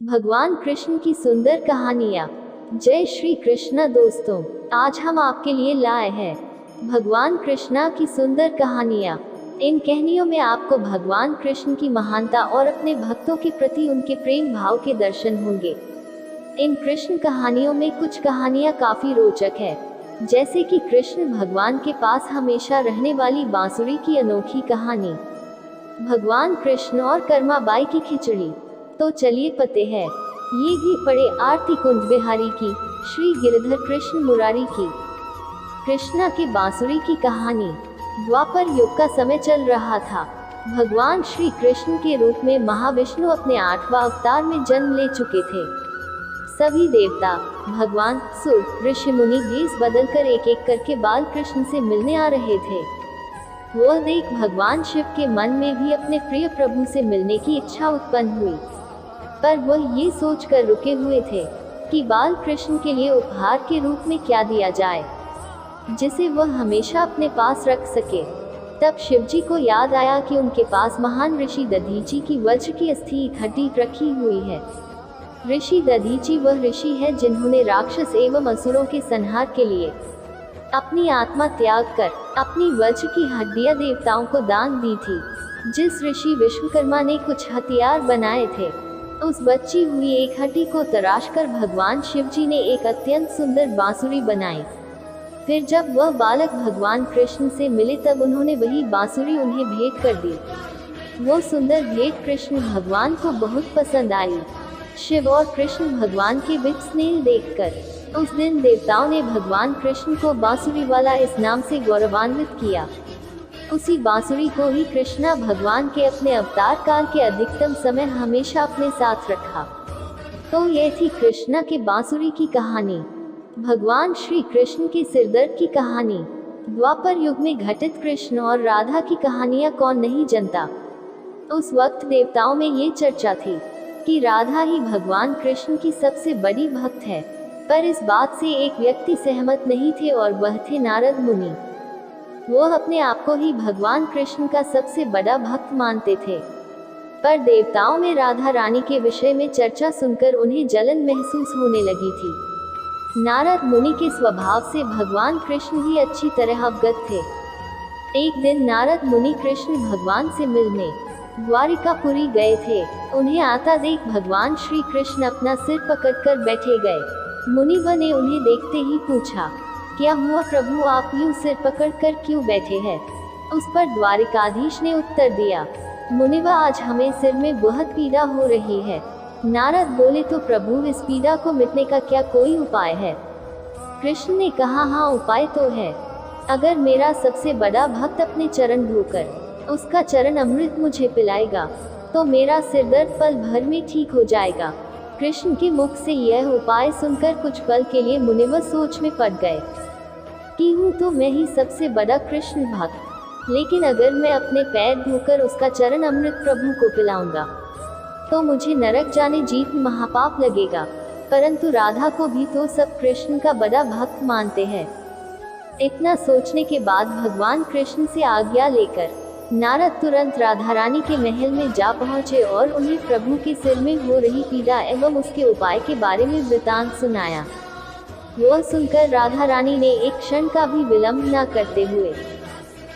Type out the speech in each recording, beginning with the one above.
भगवान कृष्ण की सुंदर कहानियाँ। जय श्री कृष्ण दोस्तों, आज हम आपके लिए लाए हैं भगवान कृष्णा की सुंदर कहानियाँ। इन कहानियों में आपको भगवान कृष्ण की महानता और अपने भक्तों के प्रति उनके प्रेम भाव के दर्शन होंगे। इन कृष्ण कहानियों में कुछ कहानियाँ काफी रोचक है, जैसे कि कृष्ण भगवान के पास हमेशा रहने वाली बांसुरी की अनोखी कहानी, भगवान कृष्ण और कर्माबाई की खिचड़ी। तो चलिए पते हैं, ये भी पढ़े आरती कुंज बिहारी की, श्री गिरधर कृष्ण मुरारी की। कृष्णा की बांसुरी की कहानी। द्वापर युग का समय चल रहा था। भगवान श्री कृष्ण के रूप में महाविष्णु अपने 8वां अवतार में जन्म ले चुके थे। सभी देवता, भगवान, सुर, ऋषि मुनि भेष बदलकर एक एक करके बाल कृष्ण से मिलने आ रहे थे। वह देख भगवान शिव के मन में भी अपने प्रिय प्रभु से मिलने की इच्छा उत्पन्न हुई, पर वह ये सोचकर रुके हुए थे कि बाल कृष्ण के लिए उपहार के रूप में क्या दिया जाए, जिसे वह हमेशा अपने पास रख सके। तब शिवजी को याद आया कि उनके पास महान ऋषि दधीची की वज्र की अस्थि इकट्ठी रखी हुई है। ऋषि दधीची वह ऋषि है जिन्होंने राक्षस एवं असुरों के संहार के लिए अपनी आत्मा त्याग कर अपनी वज्र की हड्डियां देवताओं को दान दी थी। जिस ऋषि विश्वकर्मा ने कुछ हथियार बनाए थे, उस बची हुई एक हड्डी को तराशकर भगवान शिवजी ने एक अत्यंत सुंदर बांसुरी बनाई। फिर जब वह बालक भगवान कृष्ण से मिले, तब उन्होंने वही बांसुरी उन्हें भेंट कर दी। वो सुंदर भेंट कृष्ण भगवान को बहुत पसंद आई। शिव और कृष्ण भगवान के बीच स्नेह देखकर उस दिन देवताओं ने भगवान कृष्ण को बांसुरी वाला इस नाम से गौरवान्वित किया। उसी बांसुरी को ही कृष्णा भगवान के अपने अवतार काल के अधिकतम समय हमेशा अपने साथ रखा। तो ये थी कृष्णा के बांसुरी की कहानी। भगवान श्री कृष्ण के सिरदर्द की कहानी। द्वापर युग में घटित कृष्ण और राधा की कहानियां कौन नहीं जानता। उस वक्त देवताओं में ये चर्चा थी कि राधा ही भगवान कृष्ण की सबसे बड़ी भक्त है, पर इस बात से एक व्यक्ति सहमत नहीं थे और वह थे नारद मुनि। वह अपने आप को ही भगवान कृष्ण का सबसे बड़ा भक्त मानते थे, पर देवताओं में राधा रानी के विषय में चर्चा सुनकर उन्हें जलन महसूस होने लगी थी। नारद मुनि के स्वभाव से भगवान कृष्ण ही अच्छी तरह अवगत थे। एक दिन नारद मुनि कृष्ण भगवान से मिलने द्वारिकापुरी गए थे। उन्हें आता देख भगवान श्री कृष्ण अपना सिर पकड़कर बैठे गए। मुनिवर ने उन्हें देखते ही पूछा, क्या हुआ प्रभु, आप यूं सिर पकड़कर क्यों बैठे हैं? उस पर द्वारिकाधीश ने उत्तर दिया, मुनिवर, आज हमें सिर में बहुत पीड़ा हो रही है। नारद बोले, तो प्रभु, इस पीड़ा को मिटने का क्या कोई उपाय है? कृष्ण ने कहा, हाँ, उपाय तो है। अगर मेरा सबसे बड़ा भक्त अपने चरण धोकर उसका चरण अमृत मुझे पिलाएगा, तो मेरा सिरदर्द पल भर में ठीक हो जाएगा। कृष्ण के मुख से यह उपाय सुनकर कुछ पल के लिए मुनिवर सोच में पड़ गए कि हूँ तो मैं ही सबसे बड़ा कृष्ण भक्त, लेकिन अगर मैं अपने पैर धोकर उसका चरण अमृत प्रभु को पिलाऊंगा, तो मुझे नरक जाने जीत महापाप लगेगा। परंतु राधा को भी तो सब कृष्ण का बड़ा भक्त मानते हैं। इतना सोचने के बाद भगवान कृष्ण से आज्ञा लेकर नारद तुरंत राधा रानी के महल में जा पहुंचे और उन्हें प्रभु के सिर में हो रही पीड़ा एवं उसके उपाय के बारे में वृतांत सुनाया। वह सुनकर राधा रानी ने एक क्षण का भी विलंब न करते हुए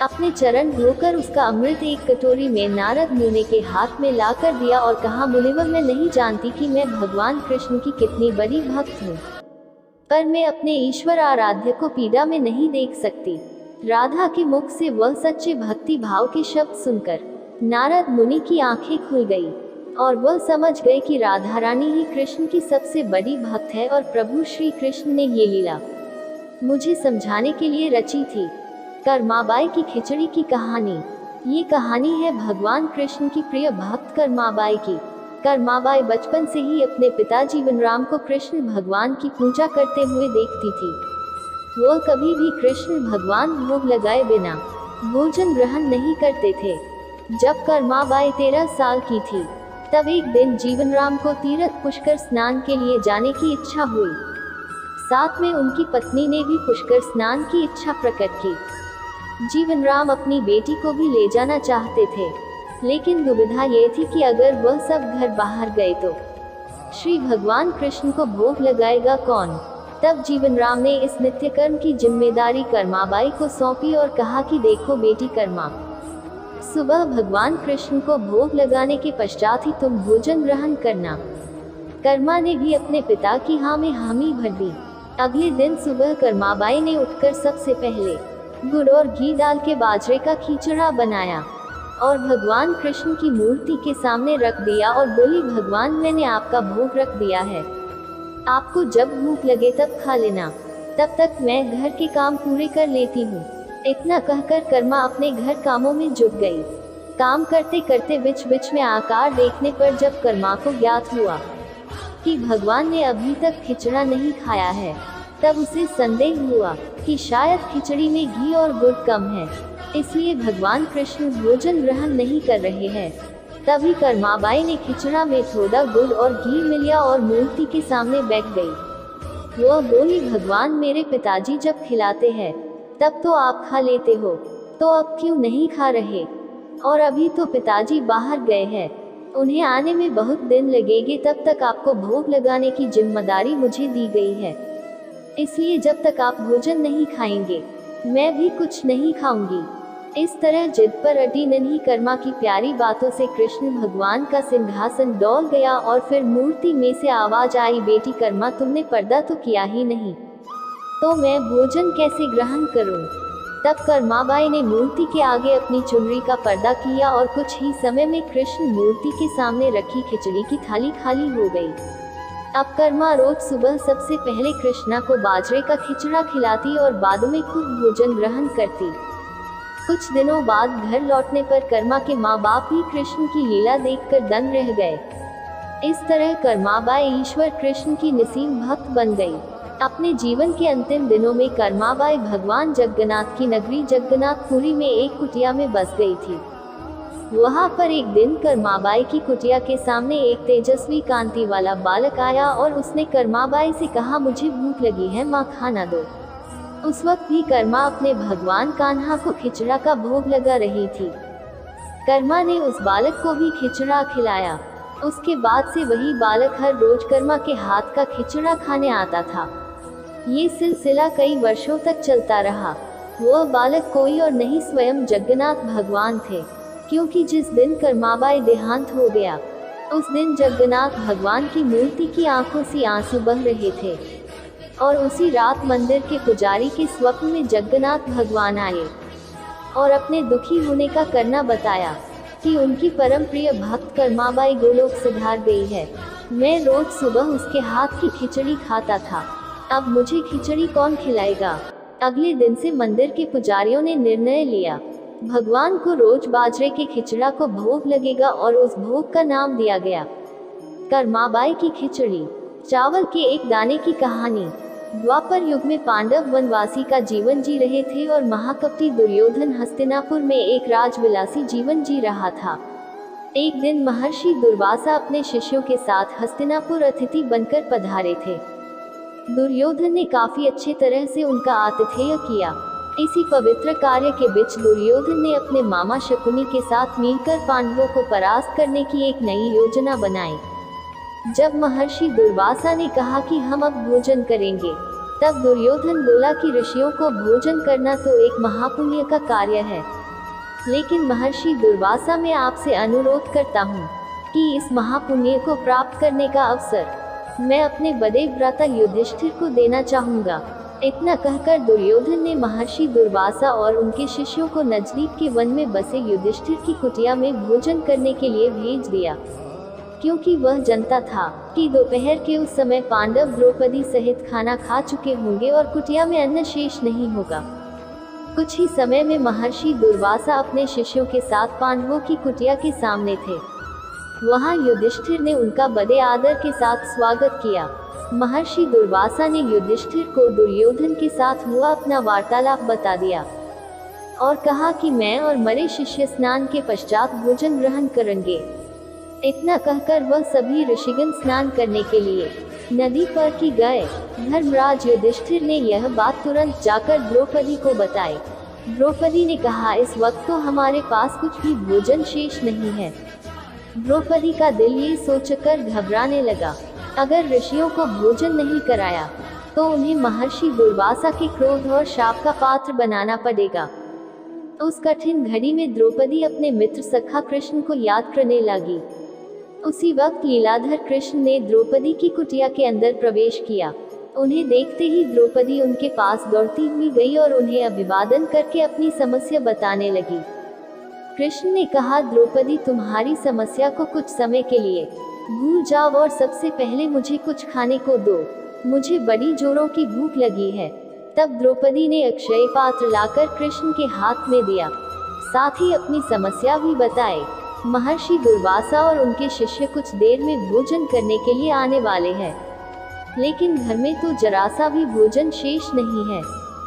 अपने चरण धोकर उसका अमृत एक कटोरी में नारद मुनि के हाथ में लाकर दिया और कहा, मुनिवर, मैं नहीं जानती कि मैं भगवान कृष्ण की कितनी बड़ी भक्त हूँ, पर मैं अपने ईश्वर आराध्य को पीड़ा में नहीं देख सकती। राधा के मुख से वह सच्चे भक्ति भाव के शब्द सुनकर नारद मुनि की आंखें खुल गई और वह समझ गए कि राधा रानी ही कृष्ण की सबसे बड़ी भक्त है और प्रभु श्री कृष्ण ने ये लीला मुझे समझाने के लिए रची थी। कर्माबाई की खिचड़ी की कहानी। ये कहानी है भगवान कृष्ण की प्रिय भक्त कर्माबाई की। कर्माबाई बचपन से ही अपने पिता जीवनराम को कृष्ण भगवान की पूजा करते हुए देखती थी। वह कभी भी कृष्ण भगवान भोग लगाए बिना भोजन ग्रहण नहीं करते थे। जब कर्माबाई 13 साल की थी, तब एक दिन जीवनराम को तीर्थ पुष्कर स्नान के लिए जाने की इच्छा हुई। साथ में उनकी पत्नी ने भी पुष्कर स्नान की इच्छा प्रकट की। जीवनराम अपनी बेटी को भी ले जाना चाहते थे, लेकिन दुविधा ये थी कि अगर वह सब घर बाहर गए तो श्री भगवान कृष्ण को भोग लगाएगा कौन? तब जीवनराम ने इस नित्य कर्म की जिम्मेदारी कर्माबाई को सौंपी और कहा कि देखो बेटी कर्मा, सुबह भगवान कृष्ण को भोग लगाने के पश्चात ही तुम भोजन ग्रहण करना। कर्मा ने भी अपने पिता की हाँ में हामी भर दी। अगले दिन सुबह कर्माबाई ने उठकर सबसे पहले गुड़ और घी डाल के बाजरे का खिचड़ा बनाया और भगवान कृष्ण की मूर्ति के सामने रख दिया और बोली, भगवान मैंने आपका भोग रख दिया है, आपको जब भूख लगे तब खा लेना, तब तक मैं घर के काम पूरे कर लेती हूँ। इतना कहकर कर्मा अपने घर कामों में जुट गई। काम करते करते बीच बीच में आकार देखने पर जब कर्मा को ज्ञात हुआ कि भगवान ने अभी तक खिचड़ा नहीं खाया है, तब उसे संदेह हुआ कि शायद खिचड़ी में घी और गुड़ कम है, इसलिए भगवान कृष्ण भोजन ग्रहण नहीं कर रहे हैं। तभी कर्माबाई ने खिचड़ा में थोड़ा गुड़ और घी मिलाया और मूर्ति के सामने बैठ गई। वह बोली, भगवान मेरे पिताजी जब खिलाते हैं तब तो आप खा लेते हो, तो अब क्यों नहीं खा रहे? और अभी तो पिताजी बाहर गए हैं, उन्हें आने में बहुत दिन लगेंगे, तब तक आपको भोग लगाने की जिम्मेदारी मुझे दी गई है, इसलिए जब तक आप भोजन नहीं खाएंगे मैं भी कुछ नहीं खाऊंगी। इस तरह जिद पर अटी नन्ही कर्मा की प्यारी बातों से कृष्ण भगवान का सिंहासन डोल गया और फिर मूर्ति में से आवाज आई, बेटी कर्मा तुमने पर्दा तो किया ही नहीं, तो मैं भोजन कैसे ग्रहण करूं? तब कर्माबाई ने मूर्ति के आगे अपनी चुनरी का पर्दा किया और कुछ ही समय में कृष्ण मूर्ति के सामने रखी खिचड़ी की थाली खाली हो गई। अब कर्मा रोज सुबह सबसे पहले कृष्णा को बाजरे का खिचड़ा खिलाती और बाद में खुद भोजन ग्रहण करती। कुछ दिनों बाद घर लौटने पर कर्मा के माँ बाप भी कृष्ण की लीला देखकर दंग रह गए। इस तरह कर्माबाई ईश्वर कृष्ण की निसीम भक्त बन गई। अपने जीवन के अंतिम दिनों में कर्माबाई भगवान जगन्नाथ की नगरी जगन्नाथपुरी में एक कुटिया में बस गई थी। वहां पर एक दिन कर्माबाई की कुटिया के सामने एक तेजस्वी कांति वाला बालक आया और उसने कर्माबाई से कहा, मुझे भूख लगी है माँ, खाना दो। उस वक्त भी कर्मा अपने भगवान कान्हा को खिचड़ा का भोग लगा रही थी। कर्मा ने उस बालक को भी खिचड़ा खिलाया। उसके बाद से वही बालक हर रोज कर्मा के हाथ का खिचड़ा खाने आता था। ये सिलसिला कई वर्षों तक चलता रहा। वह बालक कोई और नहीं स्वयं जगन्नाथ भगवान थे, क्योंकि जिस दिन कर्माबाई देहांत हो गया उस दिन जगन्नाथ भगवान की मूर्ति की आंखों से आंसू बह रहे थे और उसी रात मंदिर के पुजारी के स्वप्न में जगन्नाथ भगवान आए और अपने दुखी होने का करना बताया कि उनकी परम प्रिय भक्त कर्माबाई गोलोक सिधार गई है। मैं रोज सुबह उसके हाथ की खिचड़ी खाता था, अब मुझे खिचड़ी कौन खिलाएगा? अगले दिन से मंदिर के पुजारियों ने निर्णय लिया, भगवान को रोज बाजरे के खिचड़ा को भोग लगेगा और उस भोग का नाम दिया गया कर्माबाई की खिचड़ी। चावल के एक दाने की कहानी। द्वापर युग में पांडव वनवासी का जीवन जी रहे थे और महाकपटी दुर्योधन हस्तिनापुर में एक राजविलासी जीवन जी रहा था। एक दिन महर्षि दुर्वासा अपने शिष्यों के साथ हस्तिनापुर अतिथि बनकर पधारे थे। दुर्योधन ने काफी अच्छे तरह से उनका आतिथेय किया। इसी पवित्र कार्य के बीच दुर्योधन ने अपने मामा शकुनी के साथ मिलकर पांडवों को परास्त करने की एक नई योजना बनाई। जब महर्षि दुर्वासा ने कहा कि हम अब भोजन करेंगे, तब दुर्योधन बोला कि ऋषियों को भोजन करना तो एक महापुण्य का कार्य है, लेकिन महर्षि दुर्वासा मैं आपसे अनुरोध करता हूँ कि इस महापुण्य को प्राप्त करने का अवसर मैं अपने बड़े भ्राता युधिष्ठिर को देना चाहूँगा। इतना कहकर दुर्योधन ने महर्षि दुर्वासा और उनके शिष्यों को नजदीक के वन में बसे युधिष्ठिर की कुटिया में भोजन करने के लिए भेज दिया, क्योंकि वह जानता था कि दोपहर के उस समय पांडव द्रौपदी सहित खाना खा चुके होंगे और कुटिया में अन्न शेष नहीं होगा। कुछ ही समय में महर्षि दुर्वासा अपने शिष्यों के साथ पांडवों की कुटिया के सामने थे। वहां युधिष्ठिर ने उनका बड़े आदर के साथ स्वागत किया। महर्षि दुर्वासा ने युधिष्ठिर को दुर्योधन के साथ हुआ अपना वार्तालाप बता दिया और कहा कि मैं और मेरे शिष्य स्नान के पश्चात भोजन ग्रहण करेंगे। इतना कहकर वह सभी ऋषिगण स्नान करने के लिए नदी पर की गए। धर्मराज युधिष्ठिर ने यह बात तुरंत जाकर द्रौपदी को बताई। द्रौपदी ने कहा, इस वक्त तो हमारे पास कुछ भी भोजन शेष नहीं है। द्रौपदी का दिल ये सोचकर घबराने लगा। अगर ऋषियों को भोजन नहीं कराया तो उन्हें महर्षि दुर्वासा के क्रोध और शाप का पात्र बनाना पड़ेगा। उस कठिन घड़ी में द्रौपदी अपने मित्र सखा कृष्ण को याद करने लगी। उसी वक्त लीलाधर कृष्ण ने द्रौपदी की कुटिया के अंदर प्रवेश किया। उन्हें देखते ही द्रौपदी उनके पास दौड़ती हुई गई और उन्हें अभिवादन करके अपनी समस्या बताने लगी। कृष्ण ने कहा, द्रौपदी, तुम्हारी समस्या को कुछ समय के लिए भूल जाओ और सबसे पहले मुझे कुछ खाने को दो, मुझे बड़ी जोरों की भूख लगी है। तब द्रौपदी ने अक्षय पात्र लाकर कृष्ण के हाथ में दिया, साथ ही अपनी समस्या भी बताई। महर्षि दुर्वासा और उनके शिष्य कुछ देर में भोजन करने के लिए आने वाले हैं, लेकिन घर में तो जरा सा भी भोजन शेष नहीं है।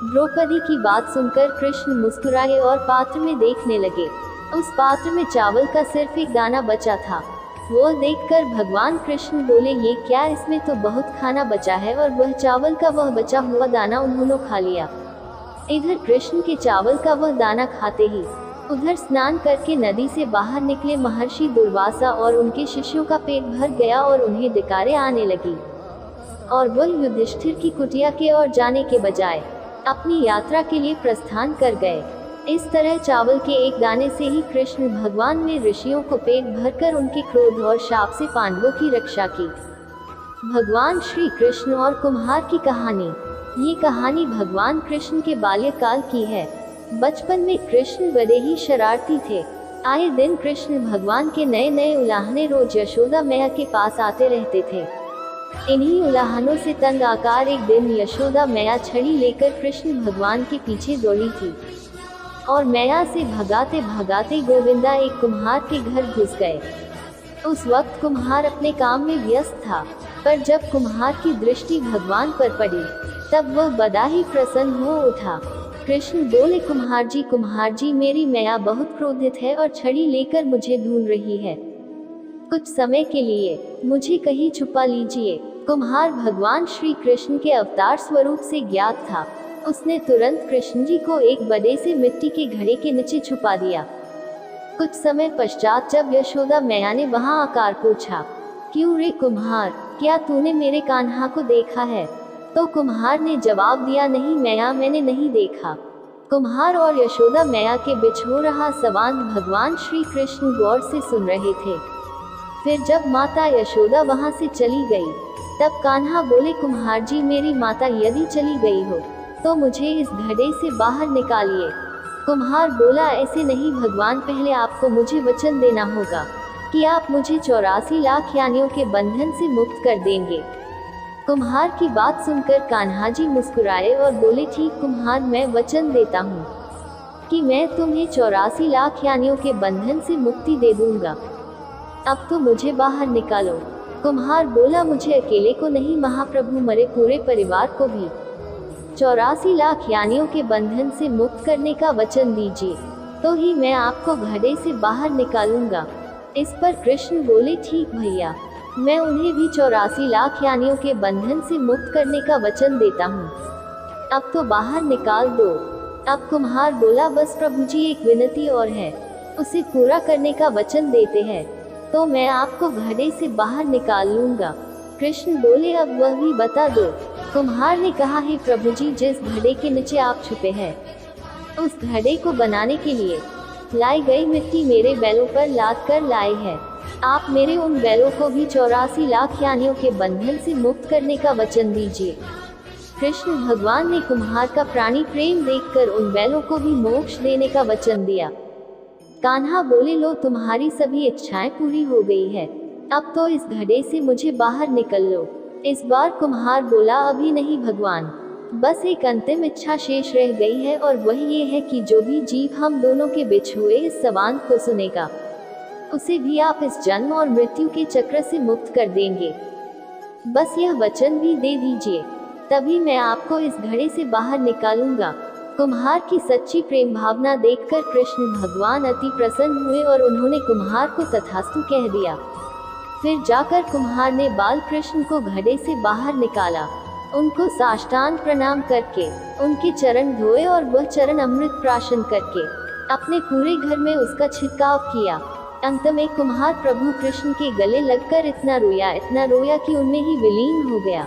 द्रौपदी की बात सुनकर कृष्ण मुस्कुराए और पात्र में देखने लगे। उस पात्र में चावल का सिर्फ एक दाना बचा था। वो देखकर भगवान कृष्ण बोले, ये क्या, इसमें तो बहुत खाना बचा है। और वह चावल का वह बचा हुआ दाना उन्होंने खा लिया। इधर कृष्ण के चावल का वह दाना खाते ही उधर स्नान करके नदी से बाहर निकले महर्षि दुर्वासा और उनके शिष्यों का पेट भर गया और उन्हें डकारें आने लगी। और वह युधिष्ठिर की कुटिया के ओर जाने के बजाय अपनी यात्रा के लिए प्रस्थान कर गए। इस तरह चावल के एक दाने से ही कृष्ण भगवान ने ऋषियों को पेट भरकर उनके क्रोध और शाप से पांडवों की रक्षा की। भगवान श्री कृष्ण और कुम्हार की कहानी। ये कहानी भगवान कृष्ण के बाल्यकाल की है। बचपन में कृष्ण बड़े ही शरारती थे। आए दिन कृष्ण भगवान के नए नए उलाहने रोज यशोदा मैया के पास आते रहते थे। इन्हीं उलाहनों से तंग आकर एक दिन यशोदा मैया छड़ी लेकर कृष्ण भगवान के पीछे दौड़ी थी और मैया से भगाते भगाते गोविंदा एक कुम्हार के घर घुस गए। उस वक्त कुम्हार अपने काम में व्यस्त था, पर जब कुम्हार की दृष्टि भगवान पर पड़ी तब वह बड़ा ही प्रसन्न हो उठा। कृष्ण बोले, कुम्हार जी, मेरी मैया बहुत क्रोधित है और छड़ी लेकर मुझे ढूंढ रही है। कुछ समय के लिए मुझे कहीं छुपा लीजिए। कुम्हार भगवान श्री कृष्ण के अवतार स्वरूप से ज्ञात था। उसने तुरंत कृष्ण जी को एक बड़े से मिट्टी के घड़े के नीचे छुपा दिया। कुछ समय पश्चात जब यशोदा मैया ने वहां आकर पूछा, क्यों रे कुम्हार, क्या तूने मेरे कान्हा को देखा है? तो कुम्हार ने जवाब दिया, नहीं मैया, मैंने नहीं देखा। कुम्हार और यशोदा मैया के बीच हो रहा संवाद भगवान श्री कृष्ण गौर से सुन रहे थे। फिर जब माता यशोदा वहां से चली गई तब कान्हा बोले, कुम्हार जी, मेरी माता यदि चली गई हो तो मुझे इस घड़े से बाहर निकालिए। कुम्हार बोला, ऐसे नहीं भगवान, पहले आपको मुझे वचन देना होगा कि आप मुझे 84 लाख यानियों के बंधन से मुक्त कर देंगे। कुम्हार की बात सुनकर कान्हा जी मुस्कुराए और बोले, ठीक कुम्हार, मैं वचन देता हूँ कि मैं तुम्हें 84 लाख यानियों के बंधन से मुक्ति दे दूंगा। अब तो मुझे बाहर निकालो। कुम्हार बोला, मुझे अकेले को नहीं महाप्रभु, मरे पूरे परिवार को भी 84 लाख यानियों के बंधन से मुक्त करने का वचन दीजिए, तो ही मैं आपको घड़े से बाहर निकालूंगा। इस पर कृष्ण बोले, ठीक भैया, मैं उन्हें भी 84 लाख यानियों के बंधन से मुक्त करने का वचन देता हूँ। अब तो बाहर निकाल दो। अब कुम्हार बोला, बस प्रभु जी, एक विनती और है, उसे पूरा करने का वचन देते हैं तो मैं आपको घड़े से बाहर निकाल लूंगा। कृष्ण बोले, अब वह भी बता दो। कुम्हार ने कहा, हे प्रभु जी, जिस घड़े के नीचे आप छुपे हैं उस घड़े को बनाने के लिए लाई गई मिट्टी मेरे बैलों पर लाद कर लाए हैं। आप मेरे उन बैलों को भी 84 लाख यानियों के बंधन से मुक्त करने का वचन दीजिए। कृष्ण भगवान ने कुम्हार का प्राणी प्रेम देखकर उन बैलों को भी मोक्ष देने का वचन दिया। कान्हा बोले, लो, तुम्हारी सभी इच्छाएं पूरी हो गई है, अब तो इस घड़े से मुझे बाहर निकल लो। इस बार कुम्हार बोला, अभी नहीं भगवान, बस एक अंतिम इच्छा शेष रह गई है और वह ये है कि जो भी जीव हम दोनों के बीच हुए इस संवाद को सुनेगा उसे भी आप इस जन्म और मृत्यु के चक्र से मुक्त कर देंगे। बस यह वचन भी दे दीजिए, तभी मैं आपको इस घड़े से बाहर निकालूंगा। कुम्हार की सच्ची प्रेम भावना देखकर कृष्ण भगवान अति प्रसन्न हुए और उन्होंने कुम्हार को तथास्तु कह दिया। फिर जाकर कुम्हार ने बाल कृष्ण को घड़े से बाहर निकाला। उनको साष्टांग प्रणाम करके उनके चरण धोए और वह चरण अमृत प्राशन करके अपने पूरे घर में उसका छिड़काव किया। अंत में कुम्हार प्रभु कृष्ण के गले लगकर इतना रोया कि उनमें ही विलीन हो गया।